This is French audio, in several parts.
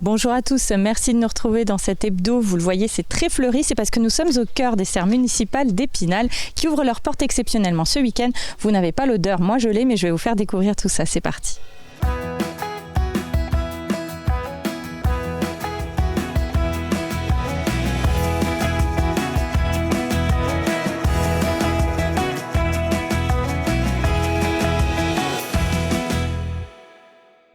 Bonjour à tous, merci de nous retrouver dans cet hebdo. Vous le voyez, c'est très fleuri, c'est parce que nous sommes au cœur des serres municipales d'Épinal qui ouvrent leurs portes exceptionnellement ce week-end. Vous n'avez pas l'odeur, moi je l'ai, mais je vais vous faire découvrir tout ça. C'est parti.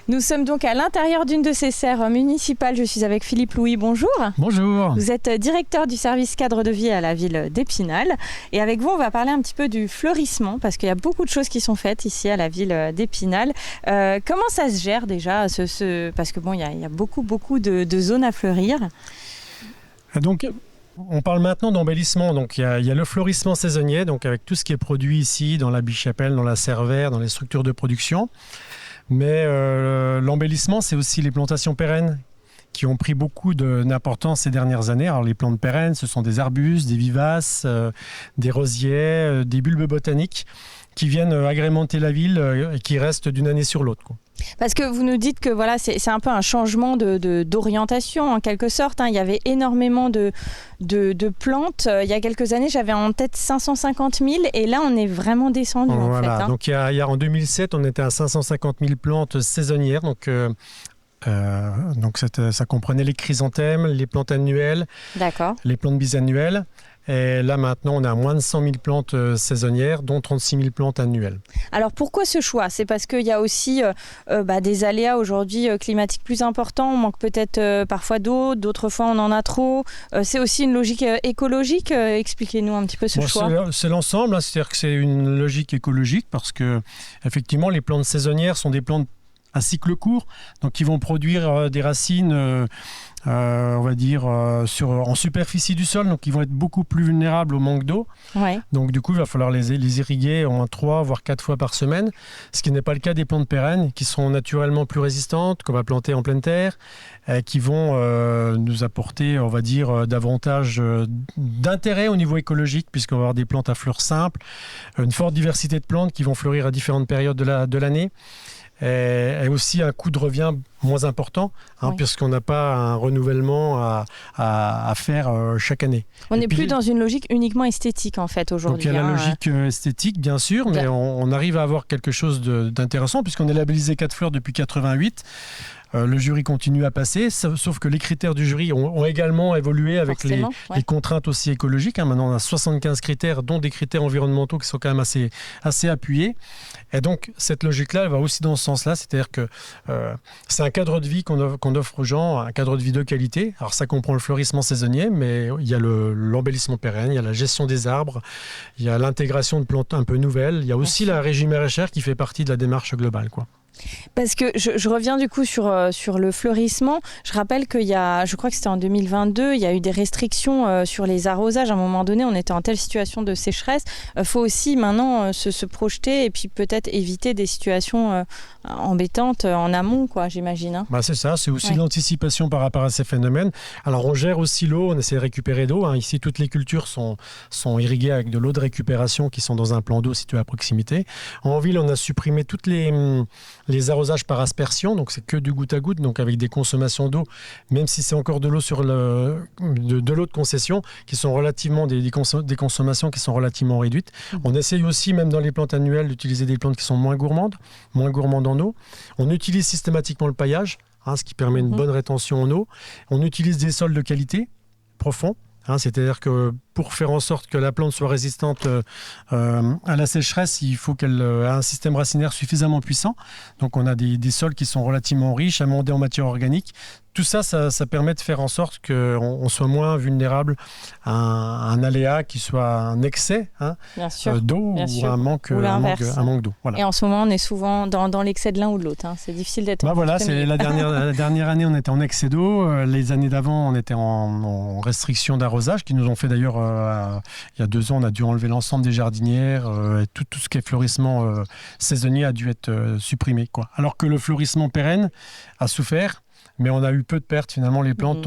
Nous sommes donc à l'intérieur d'une de ces serres municipales. Je suis avec Philippe Louis. Bonjour. Bonjour. Vous êtes directeur du service cadre de vie à la ville d'Épinal. Et avec vous, on va parler un petit peu du fleurissement parce qu'il y a beaucoup de choses qui sont faites ici à la ville d'Épinal. Comment ça se gère déjà parce que bon, il y a beaucoup de zones à fleurir. Donc, on parle maintenant d'embellissement. Donc, il y a le fleurissement saisonnier, donc avec tout ce qui est produit ici dans la Bichapelle, dans la serre verte, dans les structures de production. Mais l'embellissement, c'est aussi les plantations pérennes qui ont pris beaucoup d'importance ces dernières années. Alors les plantes pérennes, ce sont des arbustes, des vivaces, des rosiers, des bulbes botaniques qui viennent agrémenter la ville et qui restent d'une année sur l'autre, quoi. Parce que vous nous dites que voilà, c'est un peu un changement d'orientation en quelque sorte. Il y avait énormément de plantes. Il y a quelques années, j'avais en tête 550 000 et là, on est vraiment descendu. Voilà. En fait, Donc en 2007, on était à 550 000 plantes saisonnières. Donc ça comprenait les chrysanthèmes, les plantes annuelles, les plantes bisannuelles. Et là, maintenant, on a moins de 100 000 plantes saisonnières, dont 36 000 plantes annuelles. Alors, pourquoi ce choix ? C'est parce qu'il y a aussi des aléas aujourd'hui climatiques plus importants. On manque peut-être parfois d'eau, d'autres fois, on en a trop. C'est aussi une logique écologique. Expliquez-nous un petit peu ce choix. C'est l'ensemble, hein. C'est-à-dire que c'est une logique écologique parce que, effectivement, les plantes saisonnières sont des plantes à cycle court, donc qui vont produire des racines, on va dire, en superficie du sol, donc ils vont être beaucoup plus vulnérables au manque d'eau. Ouais. Donc du coup, il va falloir les irriguer au moins 3 voire 4 fois par semaine, ce qui n'est pas le cas des plantes pérennes, qui sont naturellement plus résistantes, qu'on va planter en pleine terre, qui vont nous apporter, on va dire, davantage d'intérêt au niveau écologique, puisqu'on va avoir des plantes à fleurs simples, une forte diversité de plantes qui vont fleurir à différentes périodes de l'année. Et aussi un coût de revient moins important, oui. Puisqu'on n'a pas un renouvellement à faire chaque année. On n'est plus dans une logique uniquement esthétique en fait aujourd'hui. Donc il y a la logique esthétique bien sûr, mais on arrive à avoir quelque chose d'intéressant puisqu'on est labellisé 4 fleurs depuis 88. Le jury continue à passer, sauf que les critères du jury ont également évolué avec les contraintes aussi écologiques. Maintenant, on a 75 critères, dont des critères environnementaux qui sont quand même assez appuyés. Et donc, cette logique-là, elle va aussi dans ce sens-là, c'est-à-dire que c'est un cadre de vie qu'on offre aux gens, un cadre de vie de qualité. Alors, ça comprend le fleurissement saisonnier, mais il y a l'embellissement pérenne, il y a la gestion des arbres, il y a l'intégration de plantes un peu nouvelles, il y a aussi la régie maraîchère qui fait partie de la démarche globale, quoi. Parce que je reviens du coup sur le fleurissement. Je rappelle qu'il y a, je crois que c'était en 2022, il y a eu des restrictions sur les arrosages. À un moment donné, on était en telle situation de sécheresse. Il faut aussi maintenant se projeter et puis peut-être éviter des situations embêtantes en amont, quoi, j'imagine. Hein. C'est ça, c'est aussi l'anticipation par rapport à ces phénomènes. Alors on gère aussi l'eau, on essaie de récupérer d'eau. Ici, toutes les cultures sont irriguées avec de l'eau de récupération qui sont dans un plan d'eau situé à proximité. En ville, on a supprimé toutes les arrosages par aspersion, donc c'est que du goutte à goutte, donc avec des consommations d'eau, même si c'est encore de l'eau de l'eau de concession, qui sont relativement des consommations qui sont relativement réduites. On essaye aussi, même dans les plantes annuelles, d'utiliser des plantes qui sont moins gourmandes en eau. On utilise systématiquement le paillage, ce qui permet une bonne rétention en eau. On utilise des sols de qualité, profonds. C'est-à-dire que pour faire en sorte que la plante soit résistante à la sécheresse, il faut qu'elle ait un système racinaire suffisamment puissant. Donc on a des sols qui sont relativement riches, amendés en matière organique. Tout ça permet de faire en sorte qu'on soit moins vulnérable à un aléa qui soit un excès d'eau ou un manque d'eau. Voilà. Et en ce moment, on est souvent dans l'excès de l'un ou de l'autre. C'est difficile d'être... c'est la dernière année, on était en excès d'eau. Les années d'avant, on était en restriction d'arrosage, qui nous ont fait d'ailleurs, il y a 2 ans, on a dû enlever l'ensemble des jardinières. Et tout ce qui est fleurissement saisonnier a dû être supprimé, quoi. Alors que le fleurissement pérenne a souffert, mais on a eu peu de pertes. Finalement, les plantes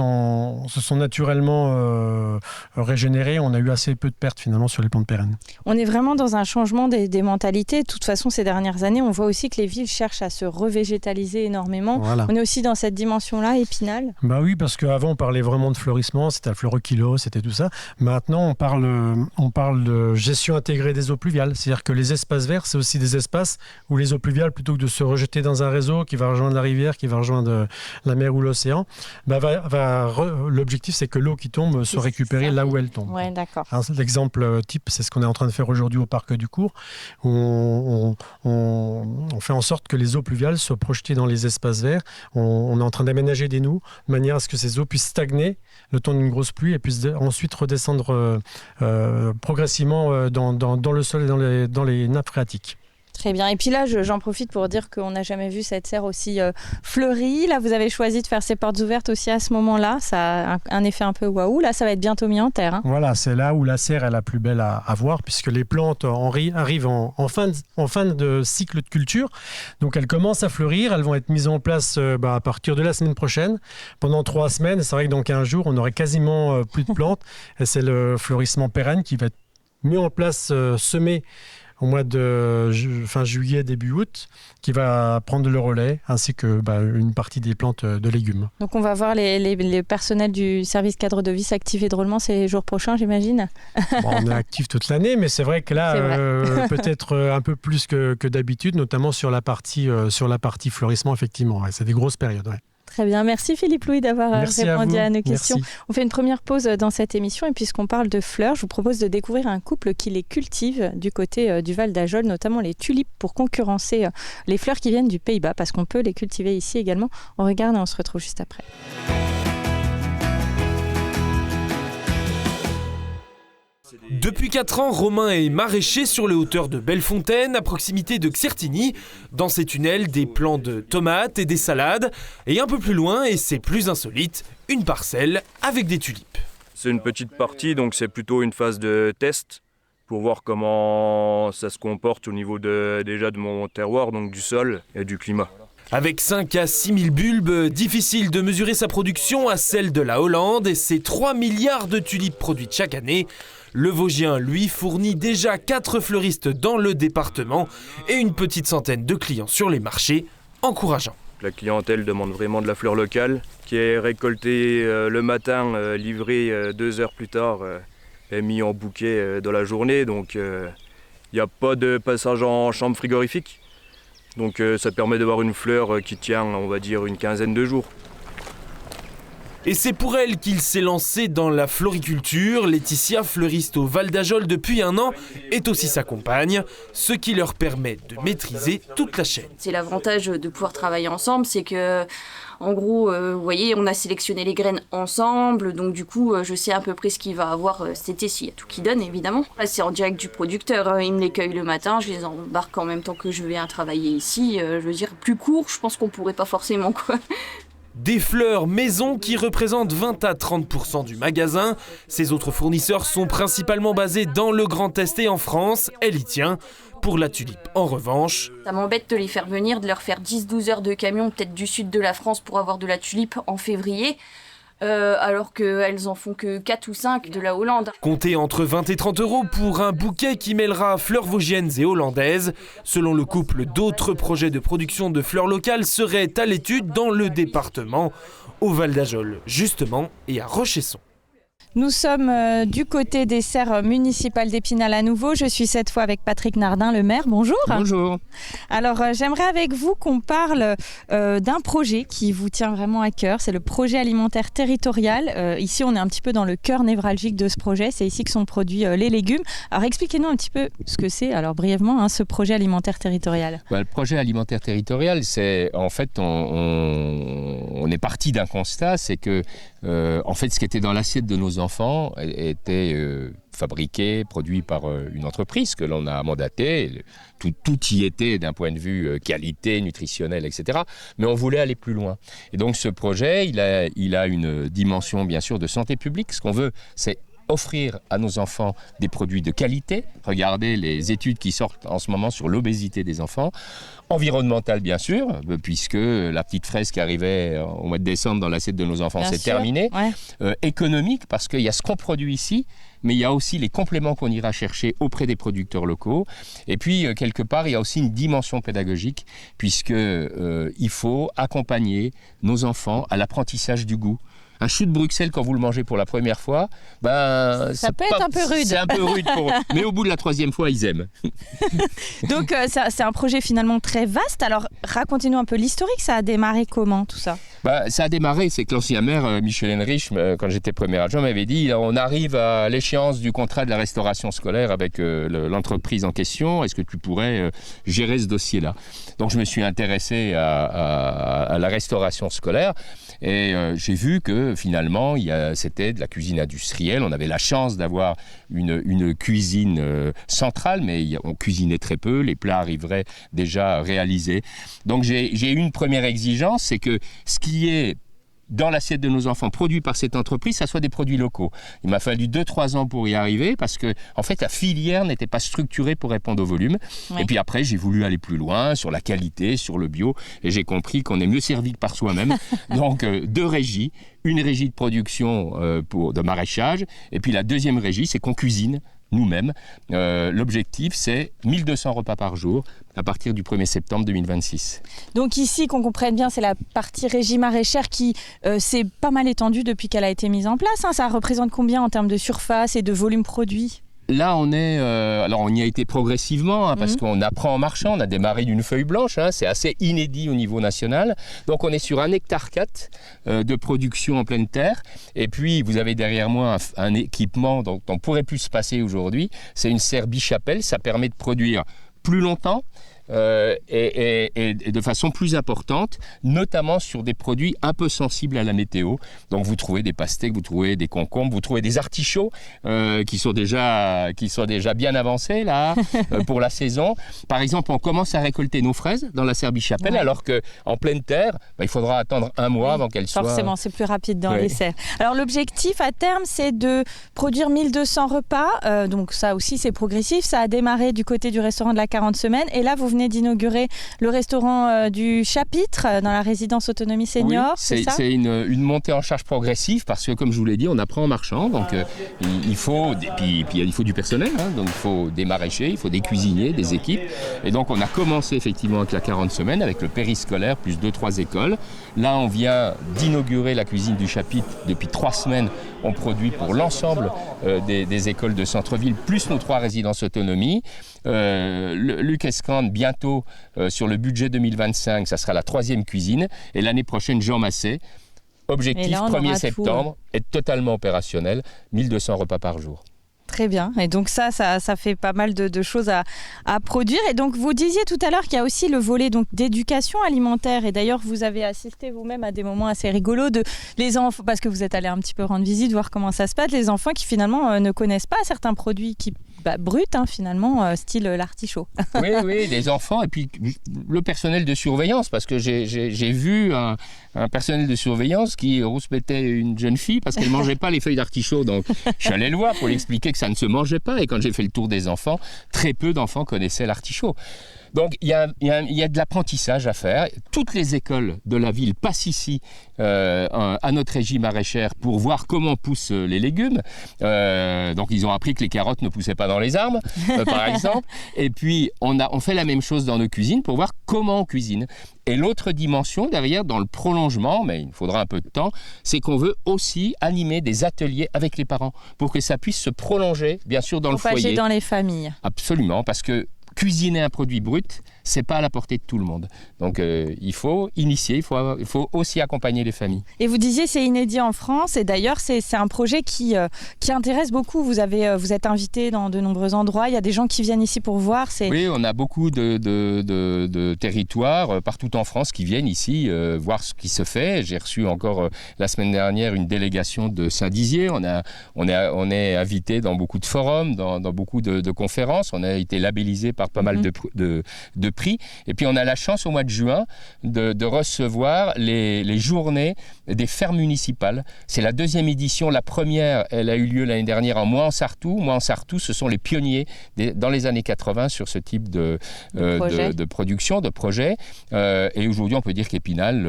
se sont naturellement régénérées. On a eu assez peu de pertes finalement sur les plantes pérennes. On est vraiment dans un changement des mentalités. De toute façon, ces dernières années, on voit aussi que les villes cherchent à se revégétaliser énormément. Voilà. On est aussi dans cette dimension-là, Épinal. Bah oui, parce qu'avant, on parlait vraiment de fleurissement, c'était à fleur au kilo, c'était tout ça. Maintenant, on parle de gestion intégrée des eaux pluviales. C'est-à-dire que les espaces verts, c'est aussi des espaces où les eaux pluviales, plutôt que de se rejeter dans un réseau qui va rejoindre la rivière, qui va rejoindre la mer ou l'océan, l'objectif, c'est que l'eau qui tombe soit récupérée là où elle tombe. Ouais, d'accord. Alors, l'exemple type, c'est ce qu'on est en train de faire aujourd'hui au parc du Cours, où on fait en sorte que les eaux pluviales soient projetées dans les espaces verts. On est en train d'aménager des noues de manière à ce que ces eaux puissent stagner le temps d'une grosse pluie et puissent ensuite redescendre progressivement dans le sol et dans les nappes phréatiques. Très bien. Et puis là, j'en profite pour dire qu'on n'a jamais vu cette serre aussi fleurie. Là, vous avez choisi de faire ces portes ouvertes aussi à ce moment-là. Ça a un effet un peu waouh. Là, ça va être bientôt mis en terre. Voilà, c'est là où la serre est la plus belle à voir, puisque les plantes arrivent en fin de cycle de culture. Donc, elles commencent à fleurir. Elles vont être mises en place à partir de la semaine prochaine. Pendant 3 semaines, c'est vrai que dans 15 jours, on aurait quasiment plus de plantes. Et c'est le fleurissement pérenne qui va être mis en place, semé au mois de fin juillet, début août, qui va prendre le relais, ainsi que une partie des plantes de légumes. Donc on va voir les personnels du service cadre de vie s'activer drôlement ces jours prochains, j'imagine. On est actifs toute l'année, mais c'est vrai que là, peut-être un peu plus que d'habitude, notamment sur la partie fleurissement, effectivement. Ouais, c'est des grosses périodes. Ouais. Très bien, merci Philippe Louis d'avoir répondu à nos questions. Merci. On fait une première pause dans cette émission et puisqu'on parle de fleurs, je vous propose de découvrir un couple qui les cultive du côté du Val d'Ajol, notamment les tulipes pour concurrencer les fleurs qui viennent du Pays-Bas parce qu'on peut les cultiver ici également. On regarde et on se retrouve juste après. Depuis 4 ans, Romain est maraîcher sur les hauteurs de Bellefontaine, à proximité de Xertigny. Dans ces tunnels, des plants de tomates et des salades. Et un peu plus loin, et c'est plus insolite, une parcelle avec des tulipes. C'est une petite partie, donc c'est plutôt une phase de test pour voir comment ça se comporte au niveau déjà de mon terroir, donc du sol et du climat. Avec 5 à 6 000 bulbes, difficile de mesurer sa production à celle de la Hollande et ses 3 milliards de tulipes produites chaque année. Le Vosgien, lui, fournit déjà 4 fleuristes dans le département et une petite centaine de clients sur les marchés, encourageant. La clientèle demande vraiment de la fleur locale, qui est récoltée le matin, livrée 2 heures plus tard et mis en bouquet dans la journée. Donc il n'y a pas de passage en chambre frigorifique. Donc ça permet d'avoir une fleur qui tient, on va dire, une quinzaine de jours. Et c'est pour elle qu'il s'est lancé dans la floriculture. Laetitia, fleuriste au Val d'Ajol depuis 1 an, est aussi sa compagne, ce qui leur permet de maîtriser toute la chaîne. C'est l'avantage de pouvoir travailler ensemble, c'est que, en gros, vous voyez, on a sélectionné les graines ensemble, donc du coup, je sais à peu près ce qu'il va avoir cet été, s'il y a tout qui donne, évidemment. Là, c'est en direct du producteur, il me les cueille le matin, je les embarque en même temps que je viens travailler ici. Je veux dire, plus court, je pense qu'on pourrait pas forcément, quoi. Des fleurs maison qui représentent 20 à 30% du magasin. Ces autres fournisseurs sont principalement basés dans le Grand Est et en France. Elle y tient. Pour la tulipe, en revanche... Ça m'embête de les faire venir, de leur faire 10-12 heures de camion, peut-être du sud de la France, pour avoir de la tulipe en février. Alors qu'elles en font que 4 ou 5 de la Hollande. Comptez entre 20 et 30 € pour un bouquet qui mêlera fleurs vosgiennes et hollandaises. Selon le couple, d'autres projets de production de fleurs locales seraient à l'étude dans le département, au Val d'Ajol, justement, et à Rochesson. Nous sommes du côté des serres municipales d'Épinal à nouveau. Je suis cette fois avec Patrick Nardin, le maire. Bonjour. Bonjour. Alors, j'aimerais avec vous qu'on parle d'un projet qui vous tient vraiment à cœur. C'est le projet alimentaire territorial. Ici, on est un petit peu dans le cœur névralgique de ce projet. C'est ici que sont produits les légumes. Alors, expliquez-nous un petit peu ce que c'est, alors brièvement, ce projet alimentaire territorial. Le projet alimentaire territorial, c'est en fait, on est parti d'un constat, c'est que en fait, ce qui était dans l'assiette de nos enfants était fabriqué, produit par une entreprise que l'on a mandatée. Tout y était d'un point de vue qualité, nutritionnelle, etc. Mais on voulait aller plus loin. Et donc ce projet, il a une dimension bien sûr de santé publique. Ce qu'on veut, c'est offrir à nos enfants des produits de qualité. Regardez les études qui sortent en ce moment sur l'obésité des enfants. Environnemental, bien sûr, puisque la petite fraise qui arrivait au mois de décembre dans l'assiette de nos enfants, c'est terminé. Ouais. Économique, parce qu'il y a ce qu'on produit ici, mais il y a aussi les compléments qu'on ira chercher auprès des producteurs locaux. Et puis, quelque part, il y a aussi une dimension pédagogique, puisque il faut accompagner nos enfants à l'apprentissage du goût. Un chou de Bruxelles, quand vous le mangez pour la première fois, ça peut être un peu rude. C'est un peu rude pour eux. Mais au bout de la 3e fois, ils aiment. Donc, c'est un projet finalement très vaste. Alors, racontez-nous un peu l'historique. Ça a démarré comment, tout ça ? Ça a démarré, c'est que l'ancien maire, Michel Henrich, quand j'étais premier adjoint, m'avait dit on arrive à l'échéance du contrat de la restauration scolaire avec l'entreprise en question. Est-ce que tu pourrais gérer ce dossier-là ? Donc, je me suis intéressé à la restauration scolaire. Et j'ai vu que finalement, c'était de la cuisine industrielle. On avait la chance d'avoir une cuisine centrale, mais on cuisinait très peu. Les plats arriveraient déjà réalisés. Donc j'ai eu une première exigence, c'est que ce qui est dans l'assiette de nos enfants, produit par cette entreprise, ça soit des produits locaux. Il m'a fallu 2-3 ans pour y arriver parce que, en fait, la filière n'était pas structurée pour répondre au volume. Oui. Et puis après, j'ai voulu aller plus loin sur la qualité, sur le bio, et j'ai compris qu'on est mieux servi que par soi-même. Donc, 2 régies. Une régie de production de maraîchage, et puis la deuxième régie, c'est qu'on cuisine nous-mêmes. L'objectif, c'est 1200 repas par jour à partir du 1er septembre 2026. Donc ici, qu'on comprenne bien, c'est la partie régie maraîchère qui s'est pas mal étendue depuis qu'elle a été mise en place. Ça représente combien en termes de surface et de volume produit ? Là, on y a été progressivement, parce qu'on apprend en marchant. On a démarré d'une feuille blanche, c'est assez inédit au niveau national. Donc, on est sur 1,4 hectare de production en pleine terre. Et puis, vous avez derrière moi un équipement dont on ne pourrait plus se passer aujourd'hui. C'est une serre bichapelle. Ça permet de produire plus longtemps. Et de façon plus importante, notamment sur des produits un peu sensibles à la météo. Donc vous trouvez des pastèques, vous trouvez des concombres, vous trouvez des artichauts qui sont déjà bien avancés là pour la saison. Par exemple, on commence à récolter nos fraises dans la serre Bichapelle, alors qu'en pleine terre, il faudra attendre 1 mois avant qu'elles soient... Forcément, c'est plus rapide dans les serres. Alors l'objectif à terme, c'est de produire 1200 repas. Donc ça aussi, c'est progressif. Ça a démarré du côté du restaurant de la 40 semaines. Et là, vous venez d'inaugurer le restaurant du Chapitre dans la résidence autonomie senior, oui, c'est ça ? C'est une montée en charge progressive parce que, comme je vous l'ai dit, on apprend en marchant. Donc, il faut du personnel. Donc, il faut des maraîchers, il faut des cuisiniers, des équipes. Et donc, on a commencé effectivement avec la 40 semaines, avec le périscolaire, plus 2-3 écoles. Là, on vient d'inaugurer la cuisine du Chapitre. Depuis 3 semaines, on produit pour l'ensemble des écoles de centre-ville, plus nos 3 résidences autonomie. Luc Escande, bientôt sur le budget 2025, ça sera la 3e cuisine. Et l'année prochaine, Jean Massé. Objectif, là, 1er septembre, être totalement opérationnel, 1200 repas par jour. Très bien. Et donc ça fait pas mal de choses à produire. Et donc vous disiez tout à l'heure qu'il y a aussi le volet donc d'éducation alimentaire. Et d'ailleurs vous avez assisté vous-même à des moments assez rigolos de les enfants, parce que vous êtes allé un petit peu rendre visite, voir comment ça se passe. Les enfants qui finalement ne connaissent pas certains produits qui bruts finalement, style l'artichaut. Oui, les enfants et puis le personnel de surveillance, parce que j'ai vu un personnel de surveillance qui rouspétait une jeune fille parce qu'elle ne mangeait pas les feuilles d'artichaut. Donc je suis allé le voir pour lui expliquer que ça ne se mangeait pas. Et quand j'ai fait le tour des enfants, très peu d'enfants connaissaient l'artichaut. Donc il y a de l'apprentissage à faire. Toutes les écoles de la ville passent ici à notre régie maraîchère pour voir comment poussent les légumes. Donc ils ont appris que les carottes ne poussaient pas dans les arbres, par exemple. Et puis on fait la même chose dans nos cuisines pour voir comment on cuisine. Et l'autre dimension derrière, dans le prolongement, mais il faudra un peu de temps, c'est qu'on veut aussi animer des ateliers avec les parents pour que ça puisse se prolonger, bien sûr, dans le foyer. Dans les familles. Absolument, parce que cuisiner un produit brut, c'est pas à la portée de tout le monde. Donc il faut initier, il faut aussi accompagner les familles. Et vous disiez c'est inédit en France, et d'ailleurs c'est un projet qui intéresse beaucoup. Vous êtes invité dans de nombreux endroits, il y a des gens qui viennent ici pour voir. Oui, on a beaucoup de territoires partout en France qui viennent ici voir ce qui se fait. J'ai reçu encore la semaine dernière une délégation de Saint-Dizier. On est invité dans beaucoup de forums, dans beaucoup de conférences. On a été labellisé par pas mal de prix. Et puis on a la chance au mois de juin de recevoir les journées des fermes municipales. C'est la 2e édition. La première, elle a eu lieu l'année dernière en Mohan-Sartoux. Mohan-Sartoux, ce sont les pionniers dans les années 80 sur ce type de production, de projet. Et aujourd'hui, on peut dire qu'Épinal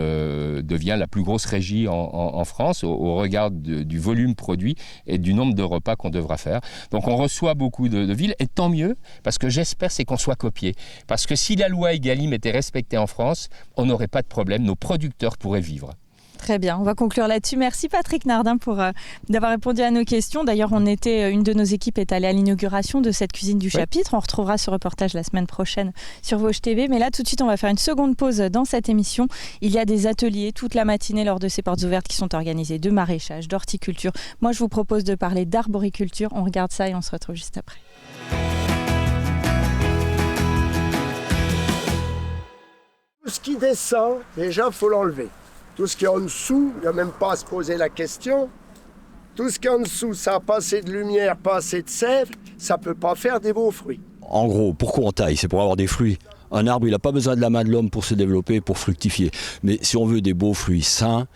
devient la plus grosse régie en France au regard du volume produit et du nombre de repas qu'on devra faire. Donc on reçoit beaucoup de villes, et tant mieux, parce que j'espère c'est qu'on soit copié. Parce que si la loi Egalim était respectée en France, on n'aurait pas de problème, nos producteurs pourraient vivre. Très bien, on va conclure là-dessus. Merci Patrick Nardin d'avoir répondu à nos questions. D'ailleurs, une de nos équipes est allée à l'inauguration de cette cuisine du chapitre. On retrouvera ce reportage la semaine prochaine sur Vosges TV. Mais là, tout de suite, on va faire une seconde pause dans cette émission. Il y a des ateliers toute la matinée lors de ces portes ouvertes qui sont organisés de maraîchage, d'horticulture. Moi, je vous propose de parler d'arboriculture. On regarde ça et on se retrouve juste après. Tout ce qui descend, déjà, il faut l'enlever. Tout ce qui est en dessous, il n'y a même pas à se poser la question. Tout ce qui est en dessous, ça n'a pas assez de lumière, pas assez de sève, ça ne peut pas faire des beaux fruits. En gros, pourquoi on taille? C'est pour avoir des fruits. Un arbre, il n'a pas besoin de la main de l'homme pour se développer, pour fructifier. Mais si on veut des beaux fruits sains,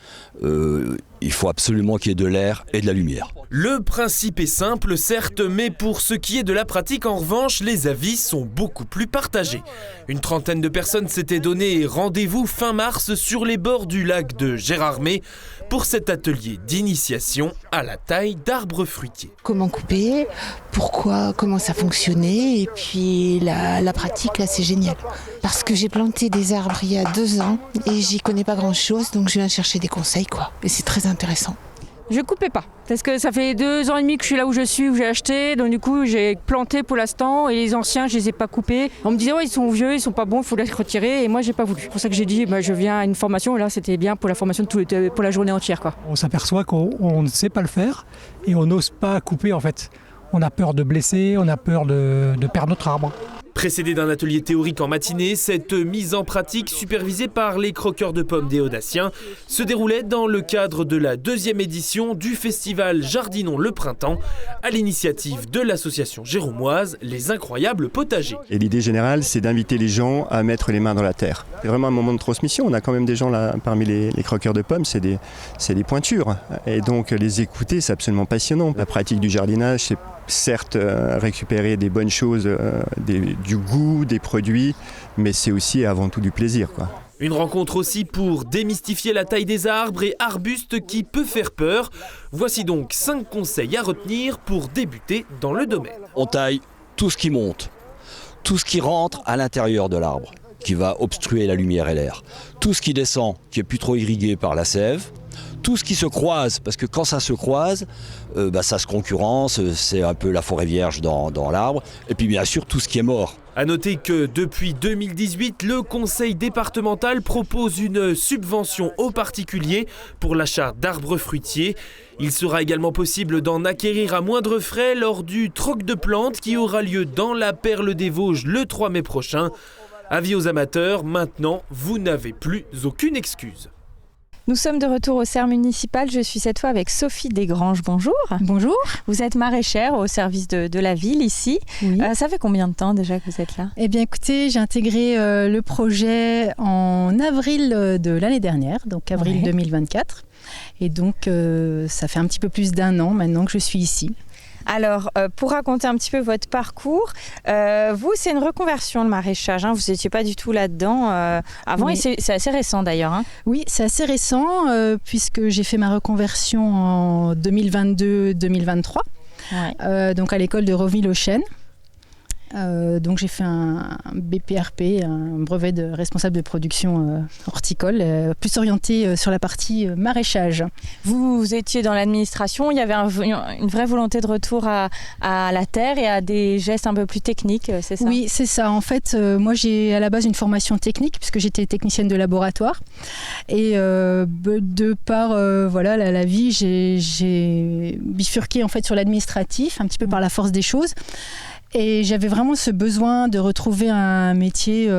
il faut absolument qu'il y ait de l'air et de la lumière. Le principe est simple, certes, mais pour ce qui est de la pratique, en revanche, les avis sont beaucoup plus partagés. Une trentaine de personnes s'étaient donné rendez-vous fin mars sur les bords du lac de Gérardmer pour cet atelier d'initiation à la taille d'arbres fruitiers. Comment couper, pourquoi, comment ça fonctionnait, et puis la pratique, là, c'est génial. Parce que j'ai planté des arbres il y a 2 ans et j'y connais pas grand-chose, donc je viens chercher des conseils, quoi. Et c'est très intéressant. Je coupais pas, parce que ça fait 2 ans et demi que je suis là où je suis, où j'ai acheté, donc du coup j'ai planté pour l'instant, et les anciens je les ai pas coupés. On me disait ouais, ils sont vieux, ils sont pas bons, il faut les retirer, et moi j'ai pas voulu. C'est pour ça que j'ai dit je viens à une formation, et là c'était bien pour la formation pour la journée entière, quoi. On s'aperçoit qu'on ne sait pas le faire et on n'ose pas couper en fait. On a peur de blesser, on a peur de perdre notre arbre. Précédée d'un atelier théorique en matinée, cette mise en pratique supervisée par les croqueurs de pommes des Audaciens se déroulait dans le cadre de la 2e édition du festival Jardinons le Printemps, à l'initiative de l'association géromoise Les Incroyables Potagers. Et l'idée générale, c'est d'inviter les gens à mettre les mains dans la terre. C'est vraiment un moment de transmission. On a quand même des gens là, parmi les croqueurs de pommes, c'est des pointures. Et donc les écouter, c'est absolument passionnant. La pratique du jardinage, c'est certes récupérer des bonnes choses, du goût, des produits, mais c'est aussi et avant tout du plaisir, quoi. Une rencontre aussi pour démystifier la taille des arbres et arbustes qui peut faire peur. Voici donc 5 conseils à retenir pour débuter dans le domaine. On taille tout ce qui monte, tout ce qui rentre à l'intérieur de l'arbre, qui va obstruer la lumière et l'air. Tout ce qui descend, qui est plus trop irrigué par la sève. Tout ce qui se croise, parce que quand ça se croise, ça se concurrence, c'est un peu la forêt vierge dans l'arbre. Et puis bien sûr, tout ce qui est mort. A noter que depuis 2018, le conseil départemental propose une subvention aux particuliers pour l'achat d'arbres fruitiers. Il sera également possible d'en acquérir à moindre frais lors du troc de plantes qui aura lieu dans la Perle des Vosges le 3 mai prochain. Avis aux amateurs, maintenant, vous n'avez plus aucune excuse. Nous sommes de retour au CERF municipal. Je suis cette fois avec Sophie Desgranges. Bonjour. Bonjour. Vous êtes maraîchère au service de la ville ici. Oui. Ça fait combien de temps déjà que vous êtes là ? Eh bien écoutez, j'ai intégré le projet en avril de l'année dernière, donc avril 2024. Et donc ça fait un petit peu plus d'1 an maintenant que je suis ici. Alors, pour raconter un petit peu votre parcours, vous, c'est une reconversion, le maraîchage. Vous n'étiez pas du tout là-dedans avant, oui. Et c'est assez récent d'ailleurs. Oui, c'est assez récent puisque j'ai fait ma reconversion en 2022-2023, donc à l'école de Roville-aux-Chênes. Donc j'ai fait un BPRP, un brevet de responsable de production horticole, plus orienté sur la partie maraîchage. Vous étiez dans l'administration, il y avait une vraie volonté de retour à la terre et à des gestes un peu plus techniques, c'est ça ? Oui, c'est ça. En fait, moi j'ai à la base une formation technique puisque j'étais technicienne de laboratoire. Et de par la vie, j'ai bifurqué en fait sur l'administratif, un petit peu par la force des choses. Et j'avais vraiment ce besoin de retrouver un métier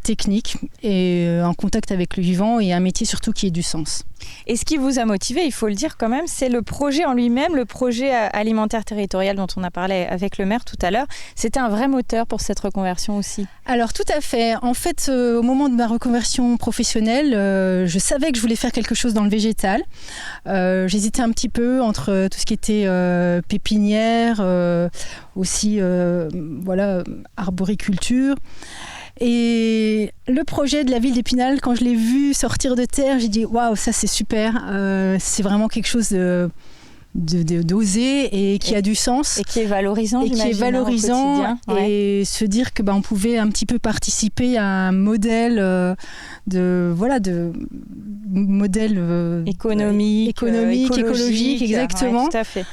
technique et en contact avec le vivant et un métier surtout qui ait du sens. Et ce qui vous a motivé, il faut le dire quand même, c'est le projet en lui-même, le projet alimentaire territorial dont on a parlé avec le maire tout à l'heure. C'était un vrai moteur pour cette reconversion aussi. Alors tout à fait. En fait, au moment de ma reconversion professionnelle, je savais que je voulais faire quelque chose dans le végétal. J'hésitais un petit peu entre tout ce qui était pépinière, aussi arboriculture. Et le projet de la ville d'Épinal, quand je l'ai vu sortir de terre, j'ai dit waouh, ça c'est super, c'est vraiment quelque chose d'oser et qui a du sens. Et qui est valorisant, et qui est valorisant, au quotidien. Et se dire que on pouvait un petit peu participer à un modèle modèle économique, écologique, exactement. Ouais, tout à fait.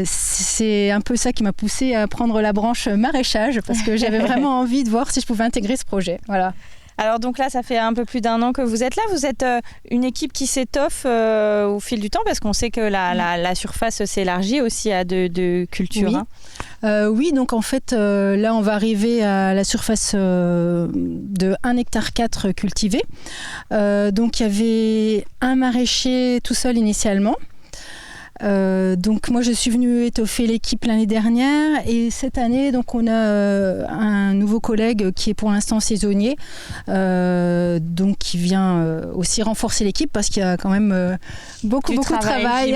C'est un peu ça qui m'a poussée à prendre la branche maraîchage parce que j'avais vraiment envie de voir si je pouvais intégrer ce projet. Voilà. Alors donc là, ça fait un peu plus d'1 an que vous êtes là. Vous êtes une équipe qui s'étoffe au fil du temps parce qu'on sait que la surface s'élargit aussi à de cultures. Oui. Hein. Oui, donc en fait, là, on va arriver à la surface de 1,4 hectare cultivé. Donc il y avait un maraîcher tout seul initialement. Donc moi je suis venue étoffer l'équipe l'année dernière et cette année donc on a un nouveau collègue qui est pour l'instant saisonnier donc qui vient aussi renforcer l'équipe parce qu'il y a quand même beaucoup de travail.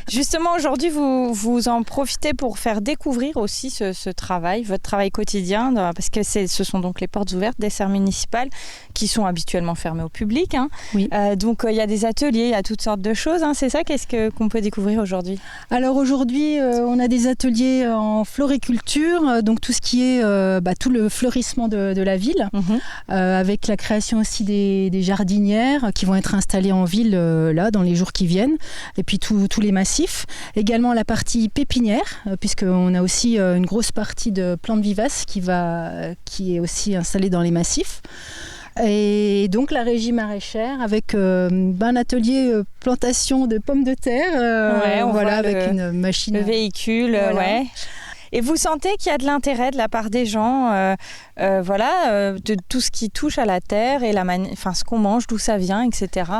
Justement aujourd'hui vous en profitez pour faire découvrir aussi ce travail, votre travail quotidien parce que ce sont donc les portes ouvertes des serres municipales qui sont habituellement fermées au public. Hein. Oui. Donc il y a des ateliers, il y a toutes sortes de choses. Hein. C'est ça qu'on peut découvrir aujourd'hui? Alors aujourd'hui, on a des ateliers en floriculture, donc tout ce qui est tout le fleurissement de la ville, avec la création aussi des jardinières qui vont être installées en ville là dans les jours qui viennent, et puis tous les massifs. Également la partie pépinière, puisqu'on a aussi une grosse partie de plantes vivaces qui est aussi installée dans les massifs. Et donc la régie maraîchère avec un atelier plantation de pommes de terre, avec une machine. Le véhicule, ouais. Et vous sentez qu'il y a de l'intérêt de la part des gens, de tout ce qui touche à la terre et ce qu'on mange, d'où ça vient, etc.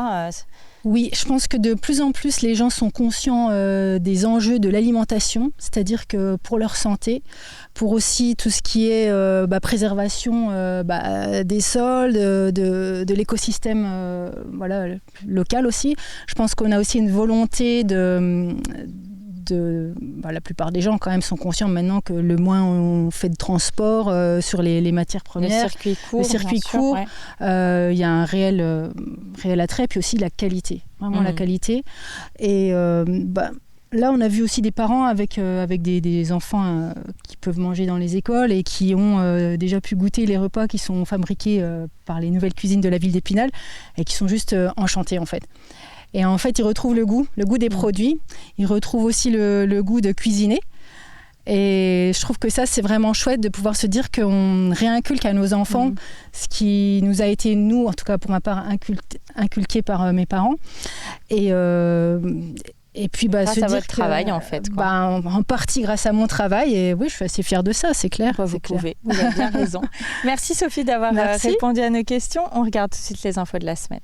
Oui, je pense que de plus en plus les gens sont conscients des enjeux de l'alimentation, c'est-à-dire que pour leur santé, pour aussi tout ce qui est préservation des sols, de l'écosystème local aussi. Je pense qu'on a aussi une volonté la plupart des gens quand même sont conscients maintenant que le moins on fait de transport sur les matières premières, le circuit court, il y a un réel attrait, puis aussi la qualité, vraiment la qualité. Et là on a vu aussi des parents avec des enfants qui peuvent manger dans les écoles et qui ont déjà pu goûter les repas qui sont fabriqués par les nouvelles cuisines de la ville d'Épinal et qui sont juste enchantés en fait. Et en fait, ils retrouvent le goût des produits. Ils retrouvent aussi le goût de cuisiner. Et je trouve que ça, c'est vraiment chouette de pouvoir se dire qu'on réinculque à nos enfants ce qui nous a été, nous, en tout cas pour ma part, inculqué par mes parents. Et puis, grâce se à dire votre travail, en fait. En partie grâce à mon travail. Et oui, je suis assez fière de ça, c'est clair. Vous avez bien raison. Merci Sophie d'avoir répondu à nos questions. On regarde tout de suite les infos de la semaine.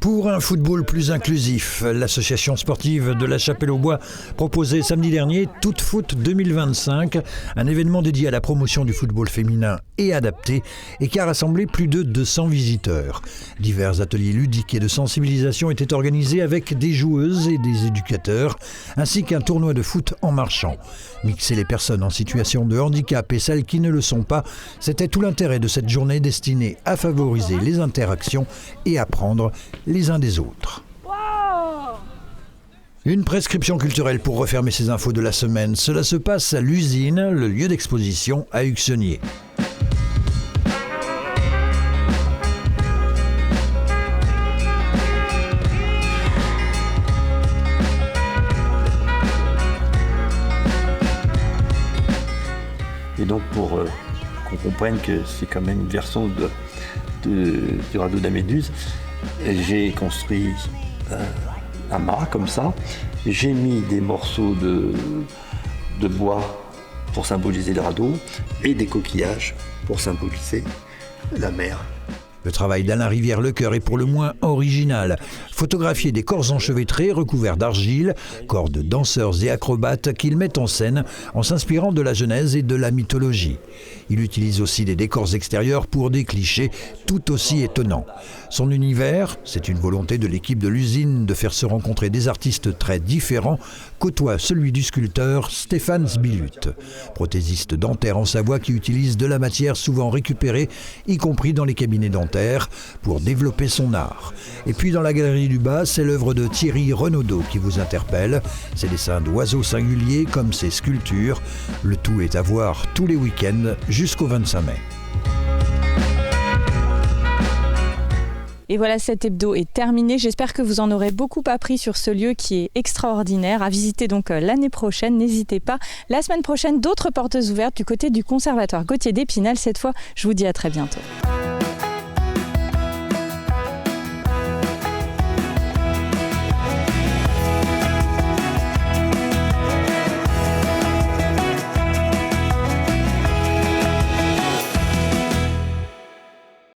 Pour un football plus inclusif, l'association sportive de la Chapelle-aux-Bois proposait samedi dernier Tout Foot 2025, un événement dédié à la promotion du football féminin et adapté et qui a rassemblé plus de 200 visiteurs. Divers ateliers ludiques et de sensibilisation étaient organisés avec des joueuses et des éducateurs, ainsi qu'un tournoi de foot en marchant. Mixer les personnes en situation de handicap et celles qui ne le sont pas, c'était tout l'intérêt de cette journée destinée à favoriser les interactions et apprendre les uns des autres. Une prescription culturelle pour refermer ces infos de la semaine. Cela se passe à l'usine, le lieu d'exposition à Huxonnier. Et donc pour qu'on comprenne que c'est quand même une version du radeau de la Méduse, j'ai construit mât comme ça. J'ai mis des morceaux de bois pour symboliser le radeau et des coquillages pour symboliser la mer. Le travail d'Alain Rivière-Lecoeur est pour le moins original. Photographier des corps enchevêtrés recouverts d'argile, corps de danseurs et acrobates qu'il met en scène en s'inspirant de la Genèse et de la mythologie. Il utilise aussi des décors extérieurs pour des clichés tout aussi étonnants. Son univers, c'est une volonté de l'équipe de l'usine de faire se rencontrer des artistes très différents, côtoie celui du sculpteur Stéphane Sbilut, prothésiste dentaire en Savoie qui utilise de la matière souvent récupérée, y compris dans les cabinets dentaires, pour développer son art. Et puis dans la galerie du bas, c'est l'œuvre de Thierry Renaudot qui vous interpelle, ses dessins d'oiseaux singuliers comme ses sculptures. Le tout est à voir tous les week-ends jusqu'au 25 mai. Et voilà, cet hebdo est terminé. J'espère que vous en aurez beaucoup appris sur ce lieu qui est extraordinaire. À visiter donc l'année prochaine, n'hésitez pas. La semaine prochaine, d'autres portes ouvertes du côté du Conservatoire Gauthier d'Épinal. Cette fois, je vous dis à très bientôt.